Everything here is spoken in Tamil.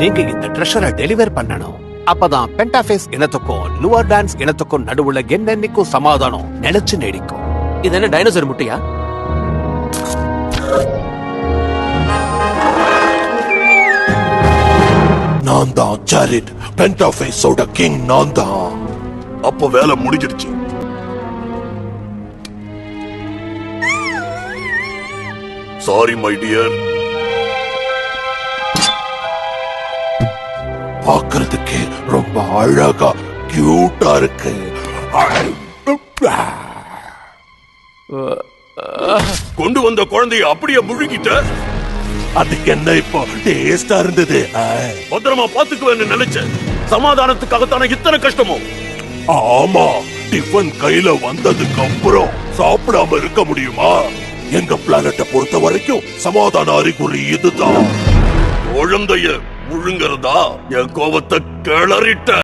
நீங்க இந்த ட்ரெஷரை டெலிவர் பண்ணணும். அப்பதான் பென்டாஃபேஸ் இனத்துக்கும் லூவர் டான்ஸ் இனத்துக்கும் நடுவுல என்னென்னைக்கும் சமாதானம் நிலைச்சு நீடிக்கும். இது என்ன டைனோசர் முட்டையா? நான் தான் ஜாரிட், பென்டாஃபேஸோட கிங் நான் தான். அப்ப வேலை முடிஞ்சிடுச்சு. Sorry my dear. பார்க்கிறதுக்கு ரொம்ப அழகா கியூட்டா இருக்கு. கொண்டு வந்த குழந்தைய அப்படியே முழுகிட்ட. அதுக்கு என்ன இப்போ டேஸ்டா இருந்தது. பத்திரமா பாத்துக்குவேன்னு நினைச்சேன். சமாதானத்துக்காகத்தான இத்தனை கஷ்டமோ? ஆமா, டிஃபன் கையில வந்ததுக்கு அப்புறம் சாப்பிடாம இருக்க முடியுமா? எங்க பிளானட்டை பொறுத்த வரைக்கும் சமாதான அறிகுறி இதுதான். குழந்தைய முழுங்கறதா என் கோபத்தை கிளறிட்ட.